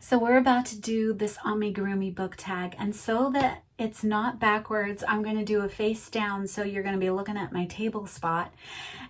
So we're about to do this amigurumi book tag, and so that it's not backwards, I'm going to do a face down, so you're going to be looking at my table spot,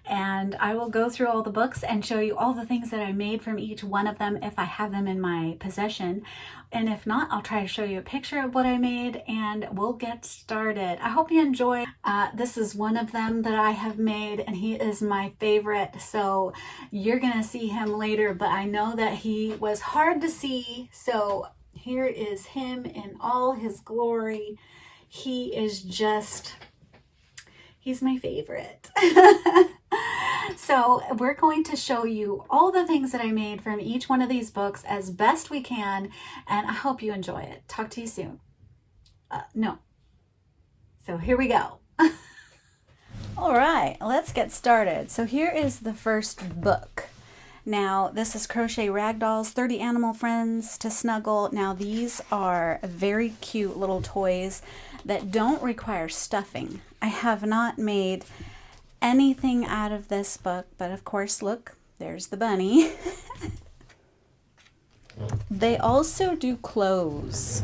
and I will go through all the books and show you all the things that I made from each one of them if I have them in my possession, and if not, I'll try to show you a picture of what I made and we'll get started. I hope you enjoy. This is one of them that I have made, and he is my favorite, so you're gonna see him later, but I know that he was hard to see, so here is him in all his glory. He is just, he's my favorite. So we're going to show you all the things that I made from each one of these books as best we can, and I hope you enjoy it. Talk to you soon. No. So here we go. All right, let's get started. So here is the first book. Now, this is Crochet Ragdolls, 30 Animal Friends to Snuggle. Now, these are very cute little toys that don't require stuffing. I have not made anything out of this book, but of course, look, there's the bunny. They also do clothes.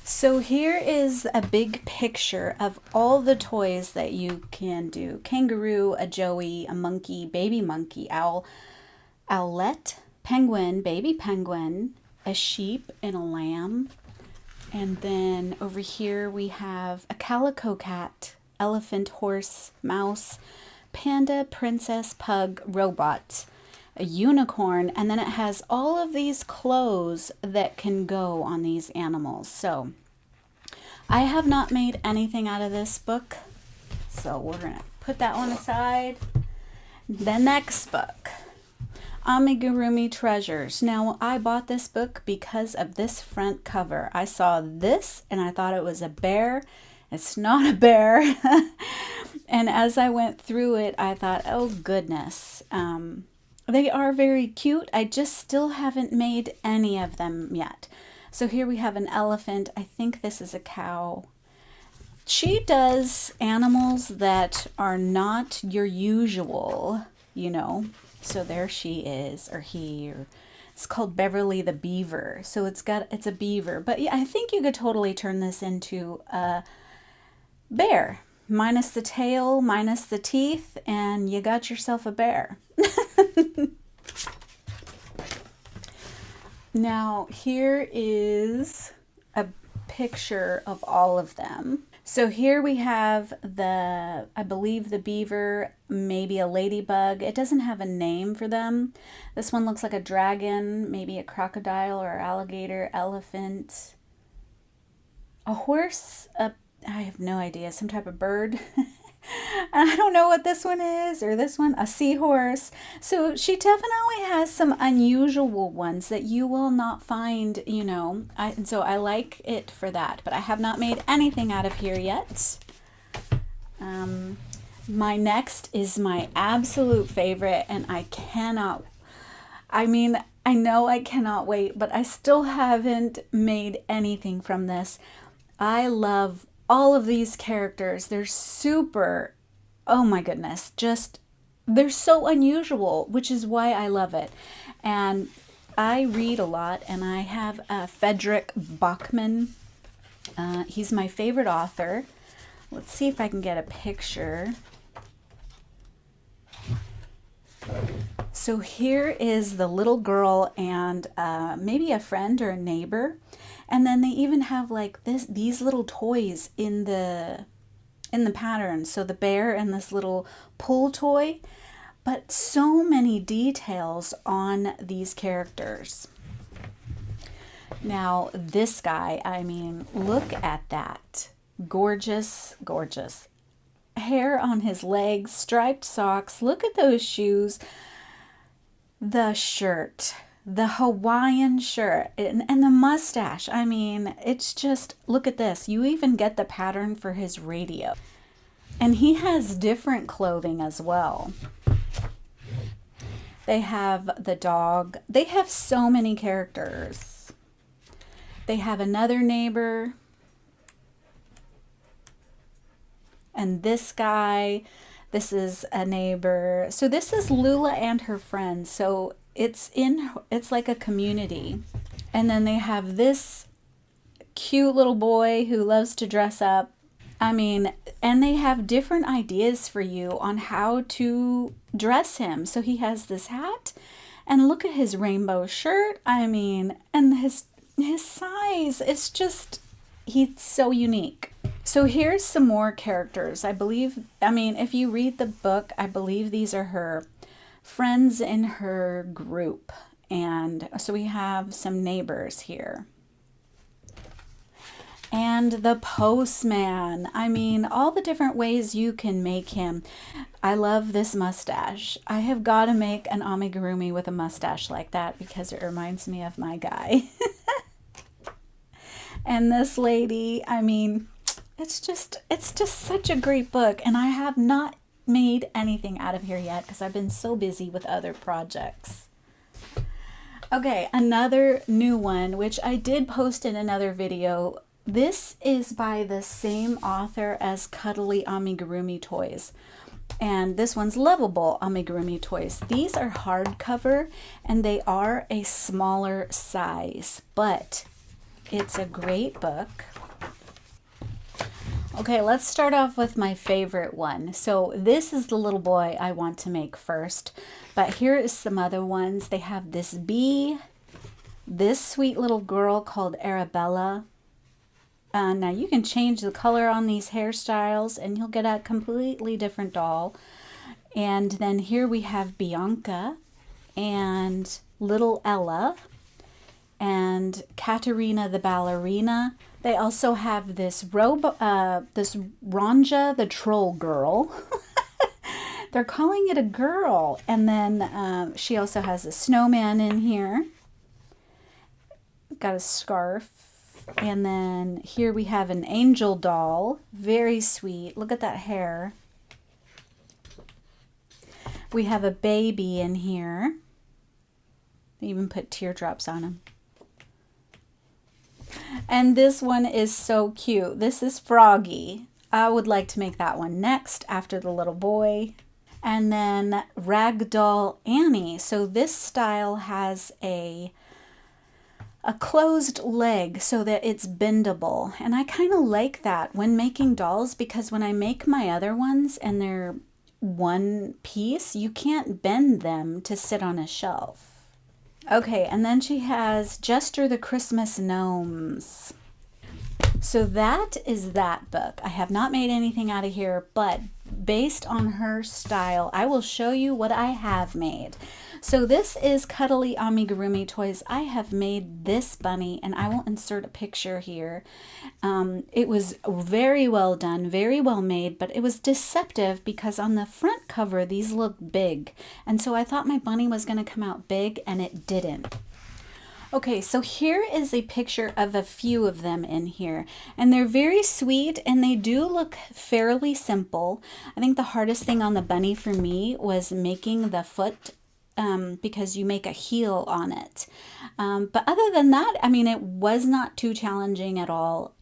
So here is a big picture of all the toys that you can do. Kangaroo, a joey, a monkey, baby monkey, owl, owlet, penguin, baby penguin, a sheep and a lamb. And then over here we have a calico cat, elephant, horse, mouse, panda, princess, pug, robot, a unicorn, and then it has all of these clothes that can go on these animals. So I have not made anything out of this book, so we're gonna put that one aside. The next book, Amigurumi Treasures. Now, I bought this book because of this front cover. I saw this and I thought it was a bear. It's not a bear. And as I went through it, I thought, oh goodness. They are very cute. I just still haven't made any of them yet. So here we have an elephant. I think this is a cow. She does animals that are not your usual, you know. So there she is, or he, or it's called Beverly the Beaver. So it's a beaver, but yeah, I think you could totally turn this into a bear, minus the tail, minus the teeth, and you got yourself a bear. Now here is a picture of all of them. So here we have the, I believe the beaver, maybe a ladybug. It doesn't have a name for them. This one looks like a dragon, maybe a crocodile or alligator, elephant, a horse, I have no idea, some type of bird. I don't know what this one is, or this one, a seahorse. So she definitely has some unusual ones that you will not find, you know. And so I like it for that, but I have not made anything out of here yet. My next is my absolute favorite, and I cannot, I know I cannot wait, but I still haven't made anything from this. I love all of these characters. They're super, oh my goodness, just, they're so unusual, which is why I love it. And I read a lot, and I have Frederick Bachman. He's my favorite author. Let's see if I can get a picture. So here is the little girl and maybe a friend or a neighbor. And then they even have like these little toys in the pattern. So the bear and this little pull toy, but so many details on these characters. Now this guy, I mean, look at that. Gorgeous, gorgeous. Hair on his legs, striped socks. Look at those shoes. The shirt. The Hawaiian shirt and the mustache. I mean, it's just, look at this. You even get the pattern for his radio. And he has different clothing as well. They have the dog. They have so many characters. They have another neighbor. And this guy, this is a neighbor. So this is Lula and her friends. So it's like a community. And then they have this cute little boy who loves to dress up. I mean, and they have different ideas for you on how to dress him. So he has this hat, and look at his rainbow shirt. I mean, and his size, it's just, he's so unique. So here's some more characters. I mean, if you read the book, I believe these are her friends in her group. And so we have some neighbors here. And the postman. I mean, all the different ways you can make him. I love this mustache. I have got to make an amigurumi with a mustache like that because it reminds me of my guy. And this lady, I mean, it's just such a great book. And I have not made anything out of here yet because I've been so busy with other projects. Okay, another new one, which I did post in another video. This is by the same author as Cuddly Amigurumi Toys. And this one's Lovable Amigurumi Toys. These are hardcover and they are a smaller size, but it's a great book. Okay, let's start off with my favorite one. So this is the little boy I want to make first, but here is some other ones. They have this bee, this sweet little girl called Arabella. Now you can change the color on these hairstyles and you'll get a completely different doll. And then here we have Bianca and little Ella and Katerina the ballerina. They also have this this Ronja the troll girl. They're calling it a girl. And then she also has a snowman in here. Got a scarf. And then here we have an angel doll. Very sweet. Look at that hair. We have a baby in here. They even put teardrops on him. And this one is so cute. This is Froggy. I would like to make that one next after the little boy. And then Ragdoll Annie. So this style has a closed leg so that it's bendable. And I kind of like that when making dolls because when I make my other ones and they're one piece, you can't bend them to sit on a shelf. Okay, and then she has Jester the Christmas Gnomes. So that is that book. I have not made anything out of here, but based on her style, I will show you what I have made. So this is Cuddly Amigurumi Toys. I have made this bunny and I will insert a picture here. It was very well done, very well made, but it was deceptive because on the front cover, these look big. And so I thought my bunny was going to come out big and it didn't. Okay, so here is a picture of a few of them in here, and they're very sweet and they do look fairly simple. I think the hardest thing on the bunny for me was making the foot because you make a heel on it. But other than that, I mean, it was not too challenging at all.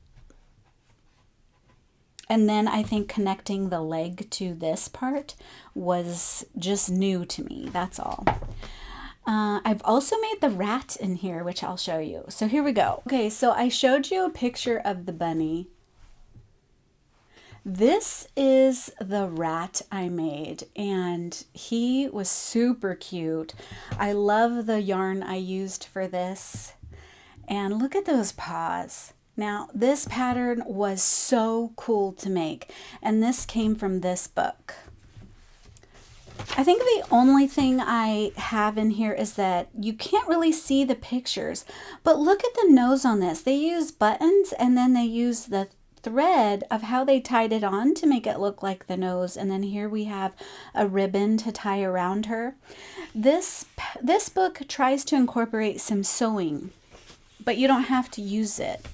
And then I think connecting the leg to this part was just new to me, that's all. I've also made the rat in here, which I'll show you. So here we go. Okay, so I showed you a picture of the bunny. This is the rat I made, and he was super cute. I love the yarn I used for this. And look at those paws. Now, this pattern was so cool to make, and this came from this book. I think the only thing I have in here is that you can't really see the pictures, but look at the nose on this. They use buttons and then they use the thread of how they tied it on to make it look like the nose. And then here we have a ribbon to tie around her. This book tries to incorporate some sewing, but you don't have to use it.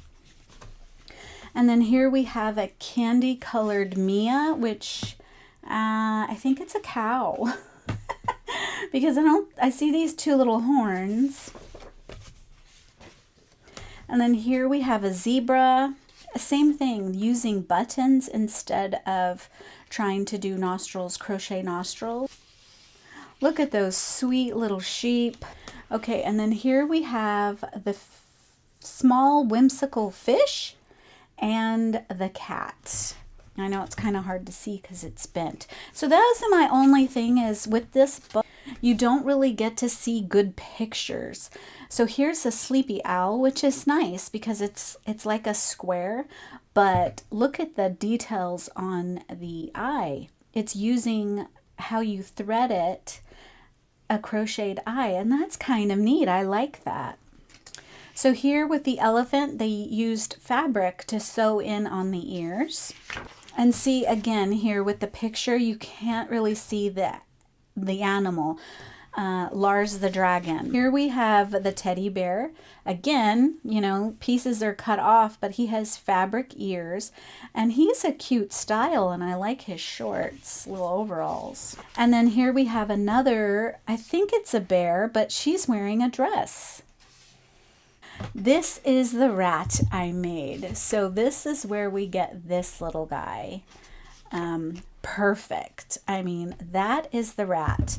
And then here we have a candy colored Mia, which I think it's a cow because I see these two little horns. And then here we have a zebra, same thing, using buttons instead of trying to do nostrils, crochet nostrils. Look at those sweet little sheep. Okay, and then here we have the small whimsical fish and the cat. I know it's kind of hard to see because it's bent. So that's my only thing is with this book, you don't really get to see good pictures. So here's a sleepy owl, which is nice because it's like a square, but look at the details on the eye. It's using how you thread it, a crocheted eye, and that's kind of neat. I like that. So here with the elephant, they used fabric to sew in on the ears. And see, again, here with the picture, you can't really see the animal, Lars the dragon. Here we have the teddy bear. Again, you know, pieces are cut off, but he has fabric ears. And he's a cute style, and I like his shorts, little overalls. And then here we have another, I think it's a bear, but she's wearing a dress. This is the rat I made. So this is where we get this little guy. Perfect. I mean, that is the rat.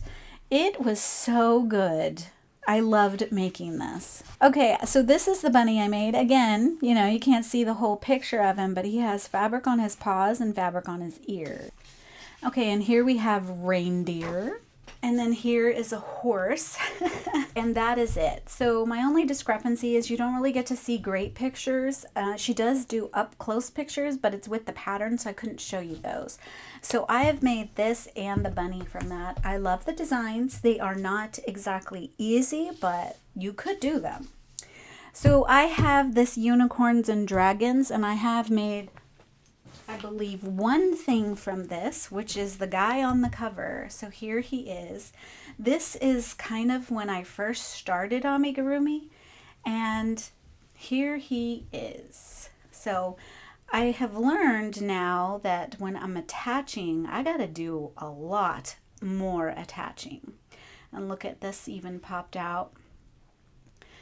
It was so good. I loved making this. Okay, so this is the bunny I made. Again, you know, you can't see the whole picture of him, but he has fabric on his paws and fabric on his ears. Okay, and here we have reindeer. And then here is a horse, and that is it. So my only discrepancy is you don't really get to see great pictures. She does do up close pictures, but it's with the pattern, so I couldn't show you those. So I have made this and the bunny from that. I love the designs. They are not exactly easy, but you could do them. So I have this unicorns and dragons, and I have made, I believe, one thing from this, which is the guy on the cover. So here he is. This is kind of when I first started amigurumi, and here he is. So I have learned now that when I'm attaching, I gotta do a lot more attaching. And look at this, even popped out.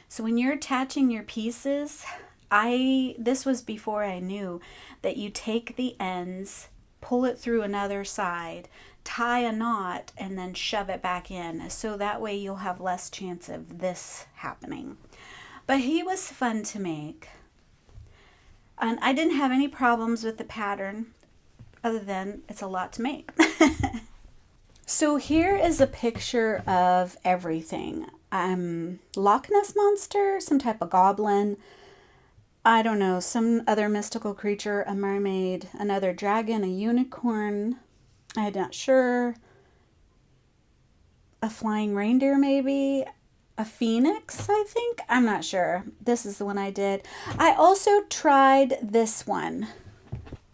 So when you're attaching your pieces, this was before I knew that you take the ends, pull it through another side, tie a knot, and then shove it back in. So that way you'll have less chance of this happening. But he was fun to make. And I didn't have any problems with the pattern other than it's a lot to make. So here is a picture of everything. Loch Ness Monster, some type of goblin, I don't know, some other mystical creature, a mermaid, another dragon, a unicorn, I'm not sure, a flying reindeer maybe, a phoenix, I think, I'm not sure. This is the one I did. I also tried this one.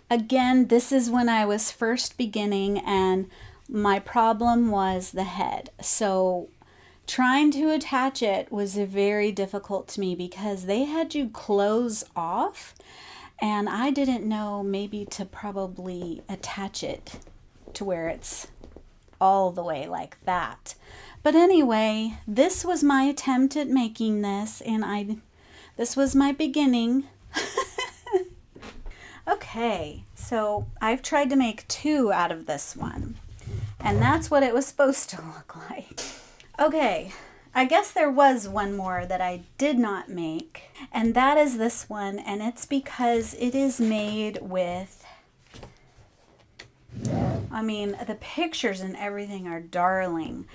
Again, this is when I was first beginning, and my problem was the head. So trying to attach it was very difficult to me because they had you close off, and I didn't know maybe to probably attach it to where it's all the way like that. But anyway, this was my attempt at making this, and this was my beginning. Okay, so I've tried to make 2 out of this one, and that's what it was supposed to look like. Okay, I guess there was one more that I did not make, and that is this one, and it's because it is made with, I mean, the pictures and everything are darling,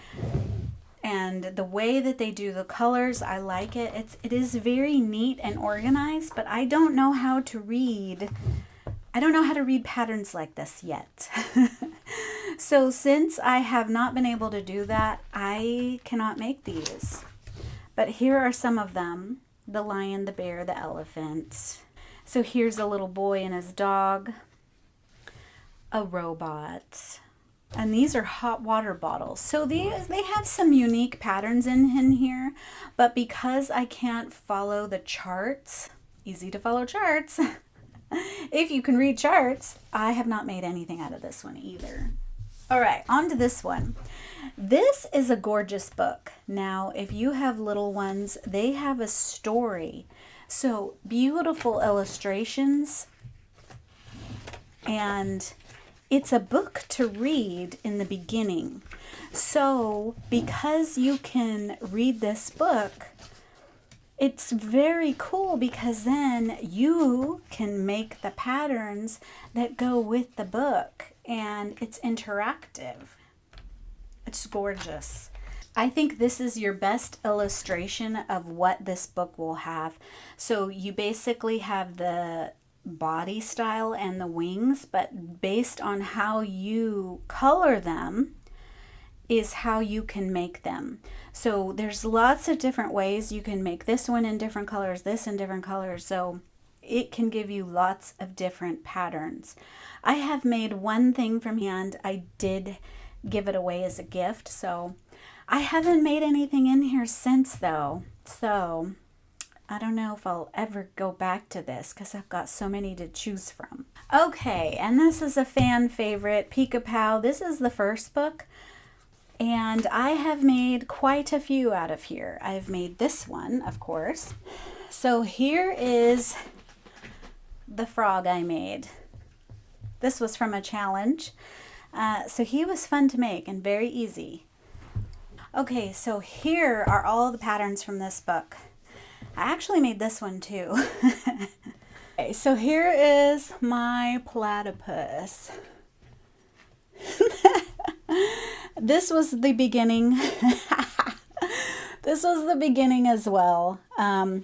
and the way that they do the colors, I like it. It is very neat and organized, but I don't know how to read. I don't know how to read patterns like this yet. So since I have not been able to do that, I cannot make these. But here are some of them. The lion, the bear, the elephant. So here's a little boy and his dog. A robot. And these are hot water bottles. So they have some unique patterns in here. But because I can't follow the charts, easy to follow charts, if you can read charts, I have not made anything out of this one either. All right, on to this one. This is a gorgeous book. Now, if you have little ones, they have a story. So beautiful illustrations. And it's a book to read in the beginning. So because you can read this book, it's very cool because then you can make the patterns that go with the book, and it's interactive. It's gorgeous. I think this is your best illustration of what this book will have. So you basically have the body style and the wings, but based on how you color them is how you can make them. So there's lots of different ways you can make this one in different colors, this in different colors. So it can give you lots of different patterns. I have made one thing from hand. I did give it away as a gift. So I haven't made anything in here since though. So I don't know if I'll ever go back to this because I've got so many to choose from. Okay, and this is a fan favorite, Picapau. This is the first book, and I have made quite a few out of here. I've made this one, of course. So here is the frog I made. This was from a challenge. So he was fun to make and very easy. Okay, so here are all the patterns from this book. I actually made this one too. Okay, so here is my platypus. This was the beginning. This was the beginning as well. But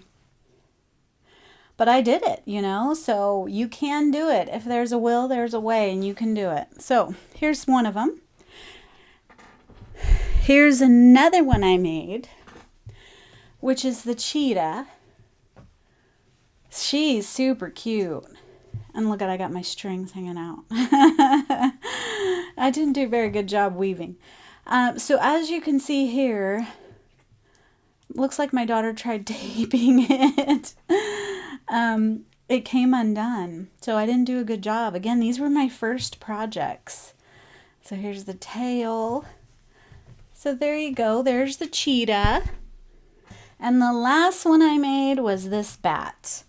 I did it, you know, so you can do it. If there's a will, there's a way, and you can do it. So here's one of them. Here's another one I made, which is the cheetah. She's super cute. And look at, I got my strings hanging out. I didn't do a very good job weaving. So as you can see here, looks like my daughter tried taping it. It came undone. So I didn't do a good job. Again, these were my first projects. So here's the tail. So there you go. There's the cheetah. And the last one I made was this bat.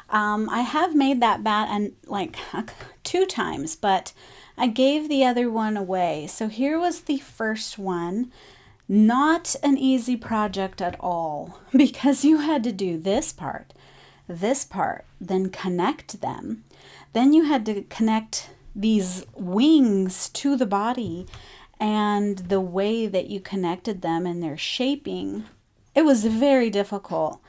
I have made that bat and like 2 times, but I gave the other one away. So here was the first one. Not an easy project at all because you had to do this part, then connect them. Then you had to connect these wings to the body, and the way that you connected them and their shaping. It was very difficult.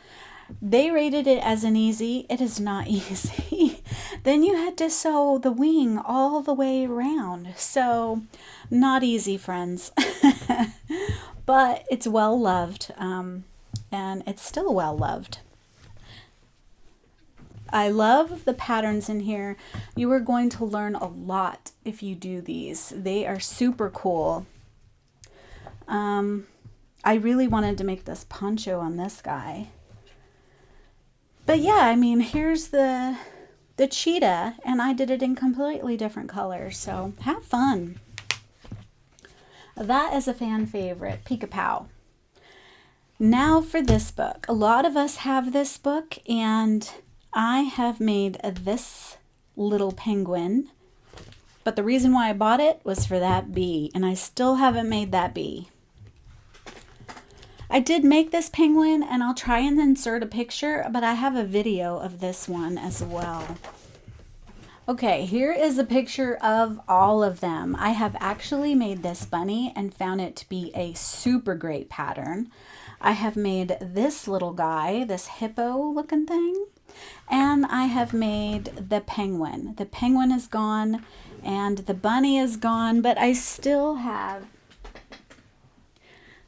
They rated it as an easy. It is not easy. Then you had to sew the wing all the way around. So not easy, friends. But it's well loved, and it's still well loved. I love the patterns in here. You are going to learn a lot if you do these. They are super cool. I really wanted to make this poncho on this guy. But yeah, I mean, here's the cheetah, and I did it in completely different colors. So have fun. That is a fan favorite, Picapau. Now for this book. A lot of us have this book, and I have made this little penguin. But the reason why I bought it was for that bee, and I still haven't made that bee. I did make this penguin, and I'll try and insert a picture, but I have a video of this one as well. Okay, here is a picture of all of them. I have actually made this bunny and found it to be a super great pattern. I have made this little guy, this hippo looking thing, and I have made the penguin. The penguin is gone and the bunny is gone, but I still have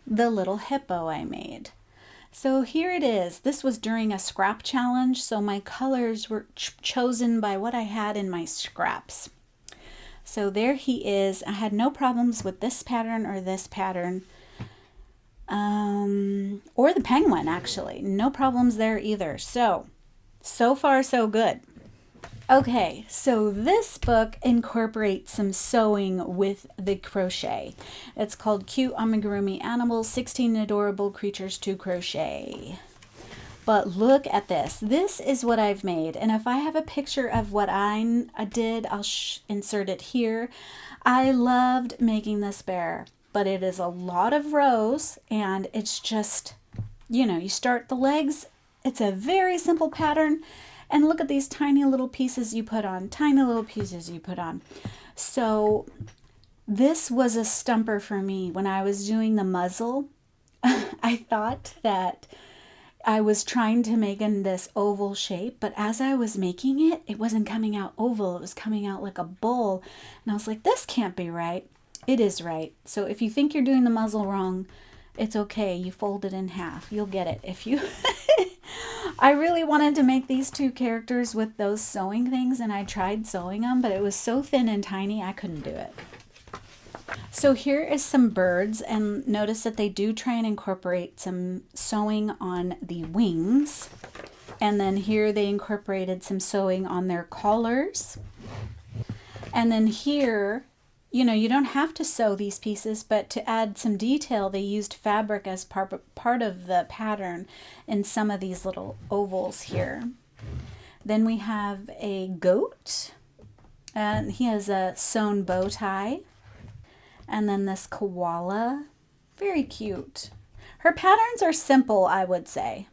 the little hippo I made. So here it is. This was during a scrap challenge, so my colors were chosen by what I had in my scraps. So there he is. I had no problems with this pattern or this pattern, or the penguin actually. No problems there either. So far so good. Okay, so this book incorporates some sewing with the crochet. It's called Cute AmigurumiAnimals, 16 Adorable Creatures to Crochet. But look at this. This is what I've made. And if I have a picture of what I did, I'll insert it here. I loved making this bear, but it is a lot of rows, and it's just, you know, you start the legs. It's a very simple pattern. And look at these tiny little pieces you put on, tiny little pieces you put on. So this was a stumper for me when I was doing the muzzle. I thought that I was trying to make in this oval shape, but as I was making it, it wasn't coming out oval. It was coming out like a bowl. And I was like, this can't be right. It is right. So if you think you're doing the muzzle wrong, it's okay. You fold it in half. You'll get it. If you... I really wanted to make these two characters with those sewing things, and I tried sewing them, but it was so thin and tiny, I couldn't do it. So here is some birds, and notice that they do try and incorporate some sewing on the wings. And then here they incorporated some sewing on their collars. And then here, you know, you don't have to sew these pieces, but to add some detail, they used fabric as part of the pattern in some of these little ovals here. Then we have a goat, and he has a sewn bow tie. And then this koala, very cute. Her patterns are simple, I would say.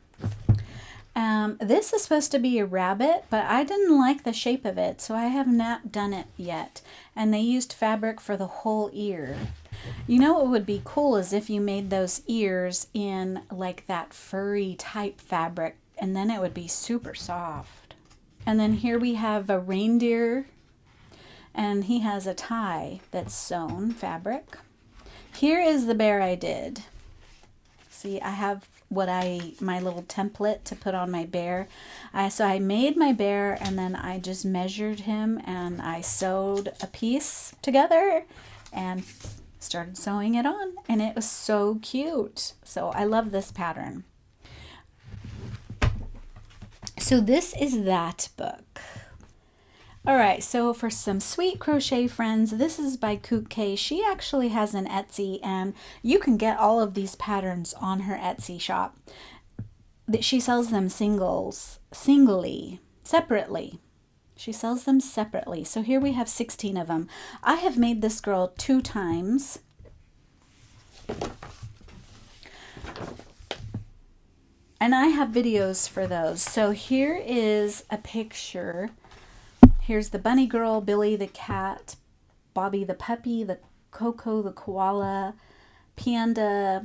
This is supposed to be a rabbit, but I didn't like the shape of it, so I have not done it yet. And they used fabric for the whole ear. You know what would be cool is if you made those ears in like that furry type fabric, and then it would be super soft. And then here we have a reindeer, and he has a tie that's sewn fabric. Here is the bear I did. See, I have my little template to put on my bear. So I made my bear, and then I just measured him, and I sewed a piece together and started sewing it on, and it was so cute. So I love this pattern. So this is that book. All right, so for some sweet crochet friends, this is by Khuc. She actually has an Etsy, and you can get all of these patterns on her Etsy shop. She sells them separately. She sells them separately. So here we have 16 of them. I have made this girl 2 times. And I have videos for those. So here is a picture. Here's the bunny girl, Billy the cat, Bobby the puppy, the Coco the koala, Panda,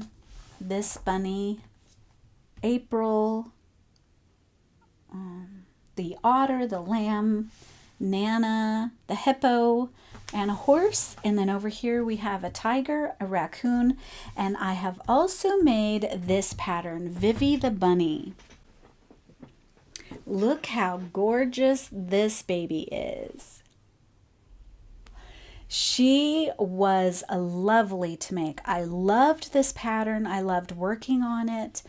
this bunny, April, the otter, the lamb, Nana, the hippo, and a horse. And then over here we have a tiger, a raccoon, and I have also made this pattern, Vivi the bunny. Look how gorgeous this baby is. She was lovely to make. I loved this pattern. I loved working on it.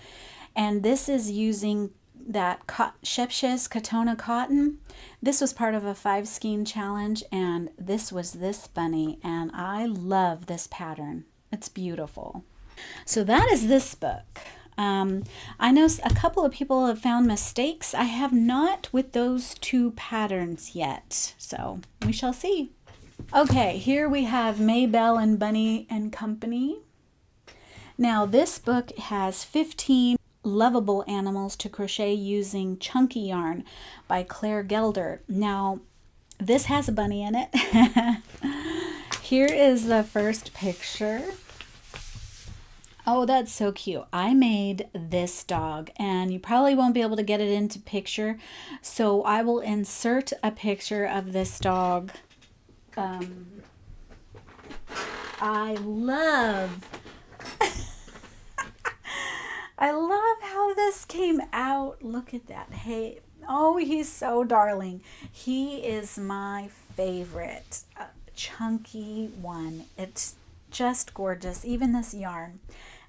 And this is using that Shepshes Katona cotton. This was part of a 5-skein challenge, and this was this bunny, and I love this pattern. It's beautiful. So that is this book. I know a couple of people have found mistakes. I have not with those 2 patterns yet, so we shall see. Okay, here we have Mabel and Bunny and Company. Now this book has 15 lovable animals to crochet using chunky yarn by Claire Gelder. Now this has a bunny in it. Here is the first picture. Oh, that's so cute. I made this dog, and you probably won't be able to get it into picture, so I will insert a picture of this dog. I love how this came out. Look at that. Hey, oh, he's so darling. He is my favorite chunky one. It's just gorgeous, even this yarn.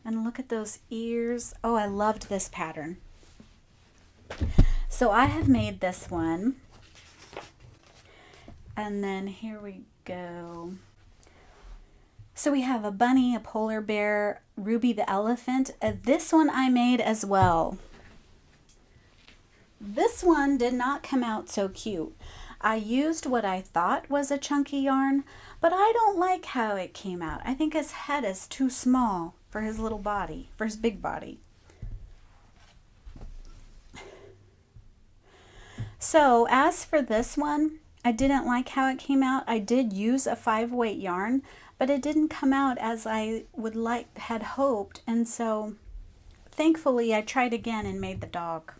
And look at those ears. Oh, I loved this pattern. So I have made this one. And then here we go. So we have a bunny, a polar bear, Ruby the elephant. This one I made as well. This one did not come out so cute. I used what I thought was a chunky yarn, but I don't like how it came out. I think his head is too small for his little body, for his big body. So as for this one, I didn't like how it came out. I did use a 5-weight yarn, but it didn't come out as I had hoped, and so thankfully I tried again and made the dog.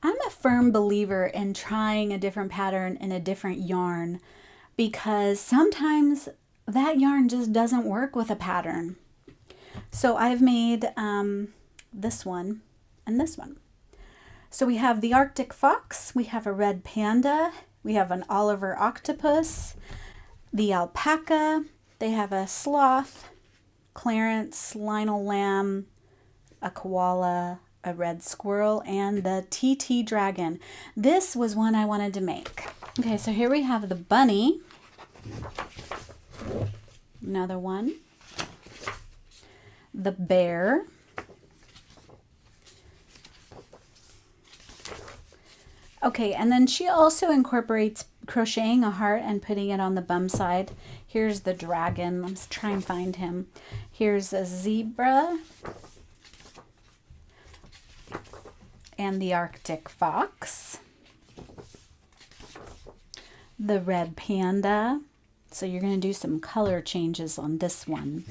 I'm a firm believer in trying a different pattern in a different yarn because sometimes that yarn just doesn't work with a pattern. So I've made this one and this one. So we have the Arctic fox, we have a red panda, we have an Oliver octopus, the alpaca, they have a sloth, Clarence, Lionel lamb, a koala, a red squirrel, and the TT dragon. This was one I wanted to make. Okay, so here we have the bunny, another one, the bear, okay, and then she also incorporates crocheting a heart and putting it on the bum side. Here's the dragon. Let's try and find him. Here's a zebra and the Arctic fox, the red panda. So you're going to do some color changes on this one.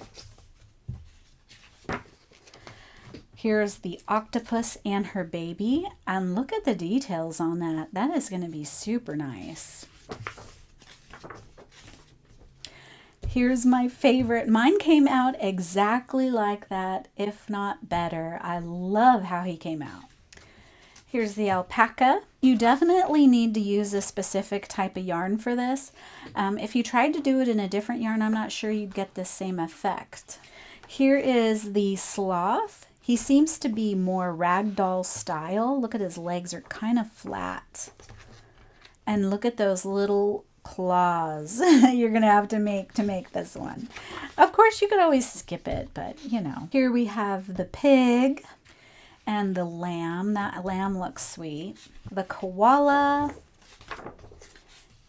Here's the octopus and her baby, and look at the details on that. That is going to be super nice. Here's my favorite. Mine came out exactly like that, if not better. I love how he came out. Here's the alpaca. You definitely need to use a specific type of yarn for this. If you tried to do it in a different yarn, I'm not sure you'd get the same effect. Here is the sloth. He seems to be more ragdoll style. Look at his legs are kind of flat. And look at those little claws you're going to have to make this one. Of course, you could always skip it, but you know. Here we have the pig and the lamb. That lamb looks sweet. The koala,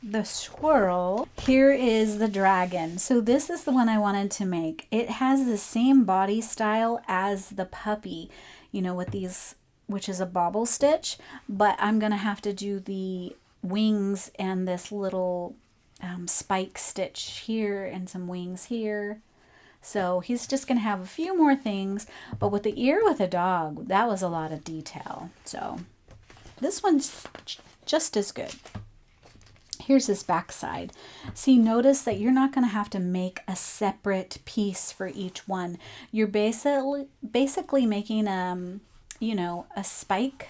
the squirrel. Here is the dragon. So this is the one I wanted to make. It has the same body style as the puppy, you know, with these, which is a bobble stitch, but I'm gonna have to do the wings and this little spike stitch here and some wings here. So he's just gonna have a few more things, but with the ear with a dog, that was a lot of detail. So this one's just as good. Here's his backside. See, notice that you're not going to have to make a separate piece for each one. You're basically making you know, a spike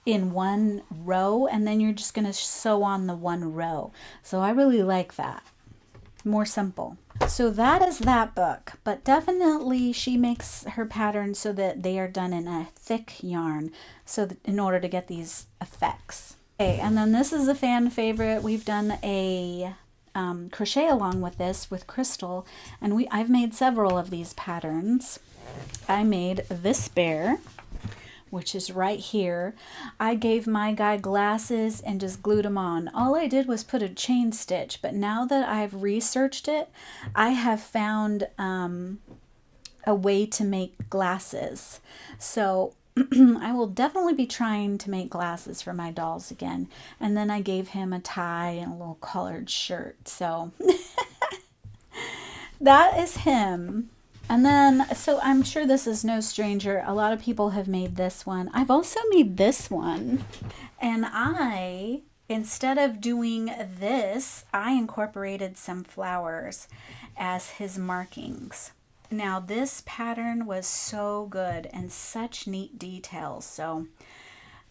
in one row, and then you're just going to sew on the one row. So I really like that. More simple. So that is that book, but definitely she makes her patterns so that they are done in a thick yarn, so that in order to get these effects. Okay, and then this is a fan favorite. We've done a crochet along with this with Crystal, and I've made several of these patterns. I made this bear, which is right here. I gave my guy glasses and just glued them on. All I did was put a chain stitch, but now that I've researched it, I have found a way to make glasses. So I will definitely be trying to make glasses for my dolls again. And then I gave him a tie and a little collared shirt. So that is him. And then, so I'm sure this is no stranger. A lot of people have made this one. I've also made this one. And instead of doing this, I incorporated some flowers as his markings. Now this pattern was so good and such neat details. So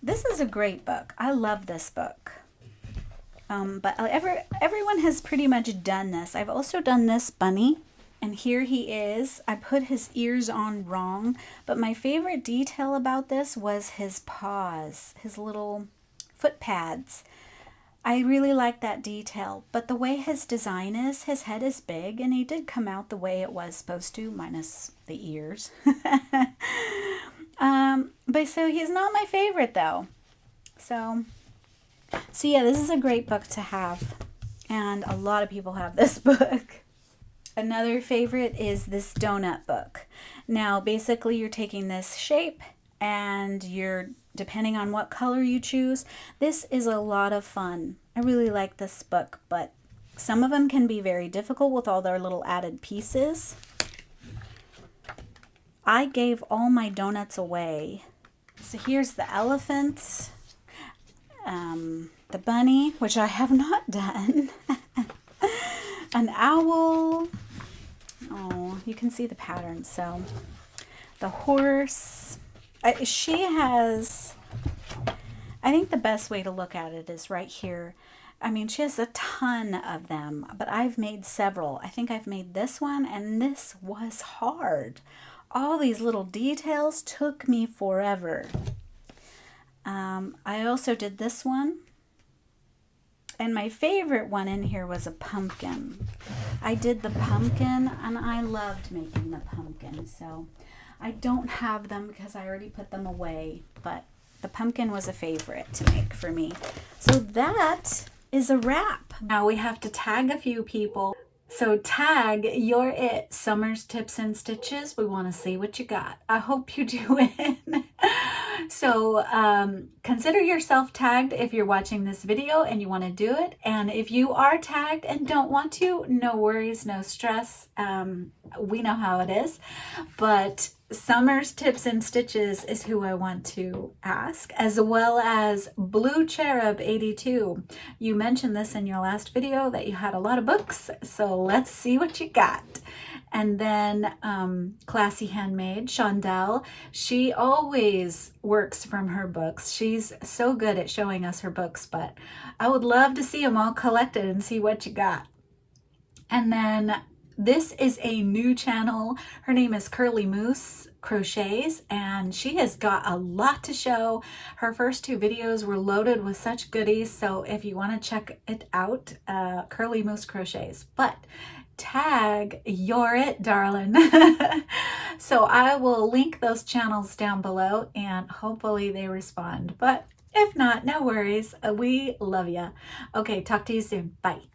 this is a great book. I love this book. But everyone has pretty much done this. I've also done this bunny. And here he is. I put his ears on wrong. But my favorite detail about this was his paws, his little foot pads. I really like that detail, but the way his design is, his head is big, and he did come out the way it was supposed to, minus the ears. But But so he's not my favorite though. So yeah, this is a great book to have. And a lot of people have this book. Another favorite is this donut book. Now, basically you're taking this shape and you're, depending on what color you choose, this is a lot of fun. I really like this book, but some of them can be very difficult with all their little added pieces. I gave all my donuts away. So here's the elephant, the bunny, which I have not done, an owl. Oh, you can see the pattern. So the horse, she has, I think the best way to look at it is right here. I mean, she has a ton of them, but I've made several. I think I've made this one, and this was hard. All these little details took me forever. I also did this one. And my favorite one in here was a pumpkin. I did the pumpkin, and I loved making the pumpkin. So I don't have them because I already put them away, but the pumpkin was a favorite to make for me. So that is a wrap. Now we have to tag a few people. So tag You're It Summer's Tips and Stitches. We want to see what you got. I hope you do it. So consider yourself tagged if you're watching this video and you want to do it. And if you are tagged and don't want to, no worries, no stress. We know how it is. But Summer's Tips and Stitches is who I want to ask, as well as Blue Cherub 82. You mentioned this in your last video that you had a lot of books, so let's see what you got. And then Classy Handmade, Shondell, she always works from her books. She's so good at showing us her books, but I would love to see them all collected and see what you got. And then this is a new channel. Her name is Curly Moose Crochets, and she has got a lot to show. Her first 2 videos were loaded with such goodies, so if you want to check it out, Curly Moose Crochets. But tag You're It, darling. So I will link those channels down below, and hopefully they respond. But if not, no worries. We love ya. Okay, talk to you soon. Bye.